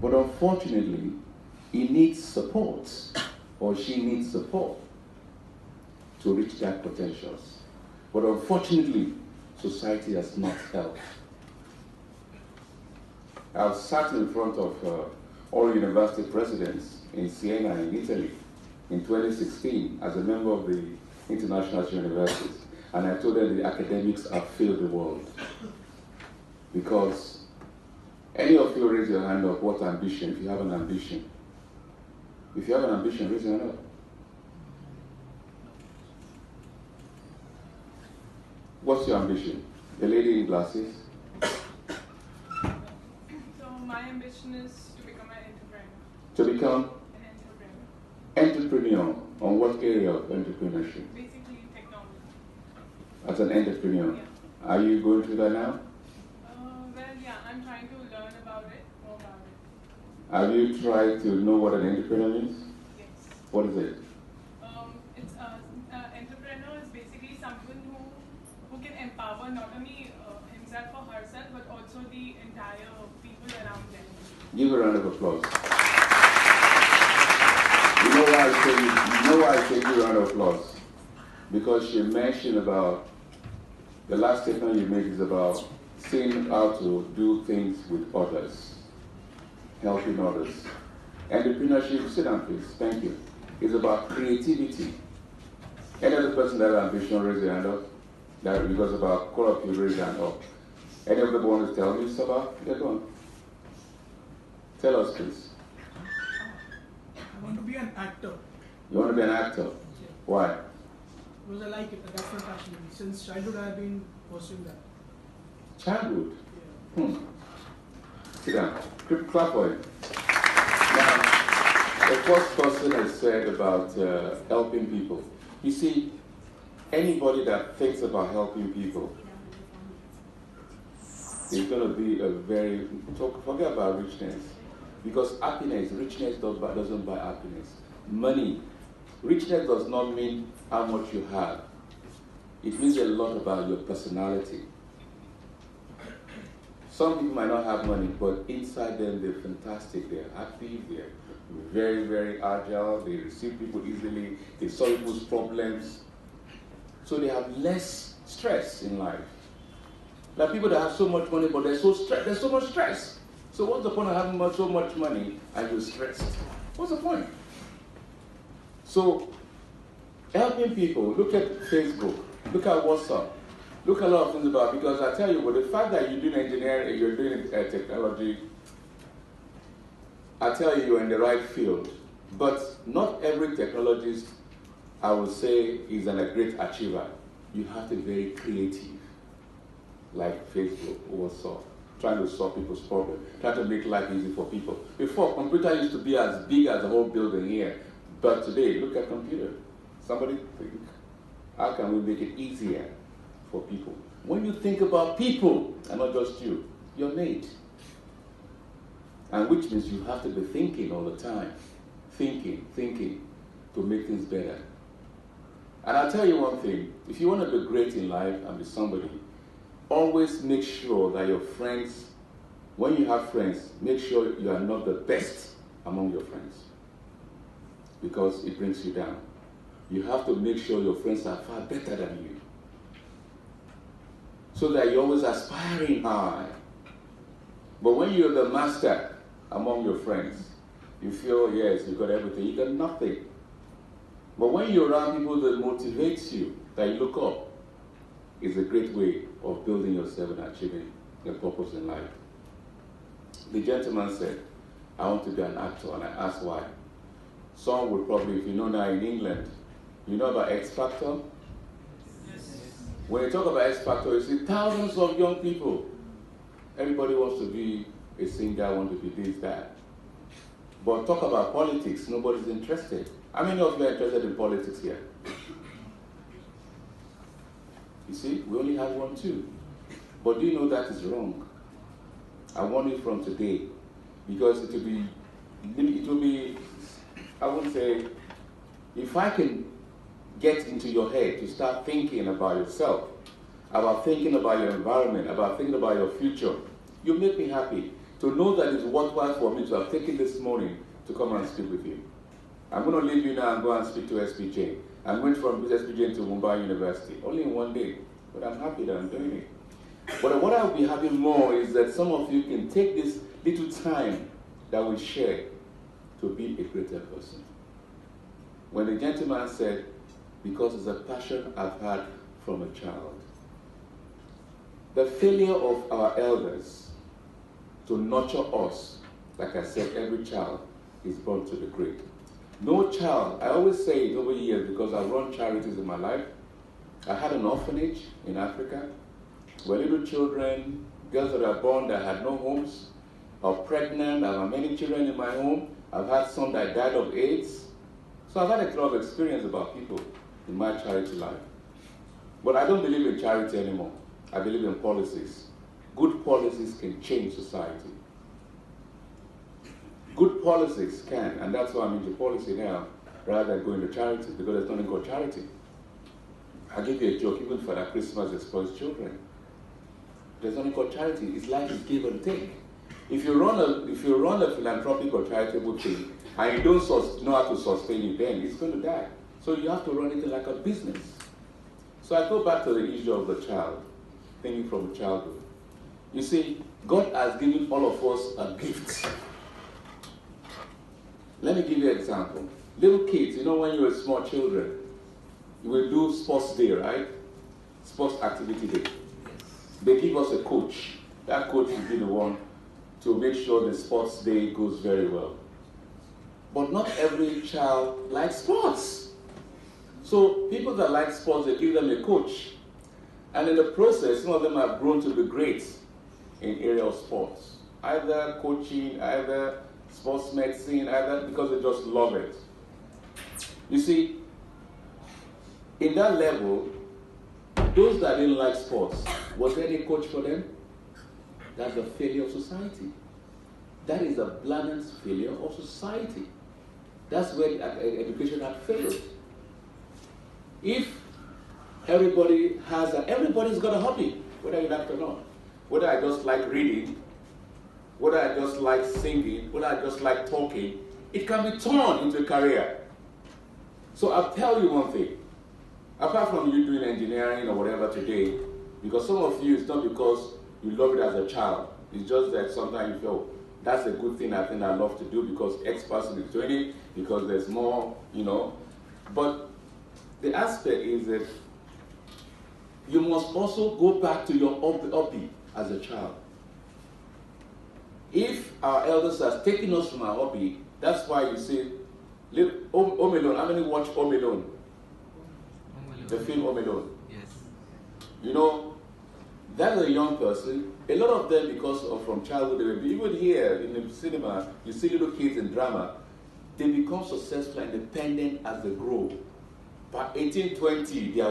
But unfortunately, he needs support, or she needs support to reach their potentials. But unfortunately, society has not helped. I've sat in front of all university presidents in Siena in Italy in 2016 as a member of the international universities, and I told them the academics have failed the world. Because any of you raise your hand up, what ambition, if you have an ambition. If you have an ambition, raise your hand up. What's your ambition? The lady in glasses? So my ambition is to become an entrepreneur. To become? An entrepreneur. Entrepreneur. On what area of entrepreneurship? Basically technology. As an entrepreneur? Yeah. Are you going through that now? Well, yeah, I'm trying to learn about it, more about it. Have you tried to know what an entrepreneur means? Yes. What is it? It's entrepreneur is basically someone who can empower not only himself or herself, but also the entire people around them. Give a round of applause. You know why I say give a round of applause? Because she mentioned about the last statement you made is about seeing how to do things with others, helping others. Entrepreneurship, sit down please, thank you. It's about creativity. Any other person that has ambition, raise your hand up. That because about call up, you raise your hand up. Any of them want to tell me about? Yeah, go on. Tell us please. I want to be an actor. You want to be an actor? Yeah. Why? Because I like it. That's my passion. Since childhood, I've been pursuing that. Childhood? Yeah. Sit down. Clap for it. Now, the first person I said about helping people. You see, anybody that thinks about helping people is going to be a very, forget about richness. Because happiness, richness doesn't buy happiness. Money, richness does not mean how much you have. It means a lot about your personality. Some people might not have money, but inside them they're fantastic, they're happy, they're very, very agile, they receive people easily, they solve people's problems. So they have less stress in life. There are people that have so much money, but they're so stressed, there's so much stress. So what's the point of having so much money and you're stressed? What's the point? So, helping people, look at Facebook, look at WhatsApp, look at a lot of things about it, because I tell you, the fact that you're doing engineering, you're doing technology, I tell you, you're in the right field. But not every technologist, I would say, is a great achiever. You have to be very creative, like Facebook, WhatsApp, trying to solve people's problems, trying to make life easy for people. Before, computer used to be as big as the whole building here, but today, look at computer. Somebody think, how can we make it easier for people? When you think about people, and not just you, your mate. And which means you have to be thinking all the time. Thinking to make things better. And I'll tell you one thing, if you want to be great in life and be somebody, always make sure that your friends, when you have friends, make sure you are not the best among your friends. Because it brings you down. You have to make sure your friends are far better than you. So that you're always aspiring high. But when you're the master among your friends, you feel, yes, you got everything, you got nothing. But when you're around people that motivates you, that you look up, it's a great way of building yourself and achieving your purpose in life. The gentleman said, I want to be an actor, and I asked why. Some would probably, if you know now in England, you know about X Factor? Yes. When you talk about X Factor, you see thousands of young people. Everybody wants to be a singer, want to be this, that. But talk about politics, nobody's interested. How many of you are interested in politics here? You see, we only have 1, 2. But do you know that is wrong? I warn you from today, because it will be, I would say, if I can get into your head to start thinking about yourself, about thinking about your environment, about thinking about your future, you make me happy. to know that it's worthwhile for me to have taken this morning to come and speak with you. I'm going to leave you now and go and speak to SPJ. I went from SPJ to Mumbai University, only in one day, but I'm happy that I'm doing it. But what I'll be happy more is that some of you can take this little time that we share to be a greater person. When the gentleman said, because it's a passion I've had from a child. The failure of our elders to nurture us, like I said, every child is born to be great. No child, I always say it over years because I've run charities in my life. I had an orphanage in Africa where little children, girls that are born that had no homes, are pregnant. I have many children in my home. I've had some that died of AIDS. So I've had a lot of experience about people in my charity life. But I don't believe in charity anymore. I believe in policies. Good policies can change society. Good policies can, and that's why I'm into policy now, rather than going to charity, because there's nothing called charity. I'll give you a joke, even Father Christmas exploits children. There's nothing called charity. It's like it's give and take. If you run a philanthropic or charitable thing, and you don't know how to sustain it, then it's going to die. So you have to run it like a business. So I go back to the issue of the child, thinking from childhood. You see, God has given all of us a gift. Let me give you an example. Little kids, you know when you were small children, you will do sports day, right? Sports activity day. They give us a coach. That coach will be the one to make sure the sports day goes very well. But not every child likes sports. So people that like sports, they give them a coach. And in the process, some of them have grown to be great in area of sports. Either coaching, either sports medicine, either because they just love it. You see, in that level, those that didn't like sports, was there any coach for them? That's a failure of society. That is a blatant failure of society. That's where education had failed. If everybody's got a hobby, whether you like it or not. Whether I just like reading, whether I just like singing, whether I just like talking, it can be turned into a career. So I'll tell you one thing. Apart from you doing engineering or whatever today, because some of you, it's not because you love it as a child. It's just that sometimes you feel, that's a good thing I think I love to do because X person is doing it, because there's more, you know. But the aspect is that you must also go back to your hobby as a child. If our elders have taken us from our hobby, that's why you say, Home Alone. How many watch Home Alone? The film Home Alone. Yes. You know, that's a young person. A lot of them, because of from childhood, they will be, even here in the cinema, you see little kids in drama, they become successful and independent as they grow. By 18, 20, they are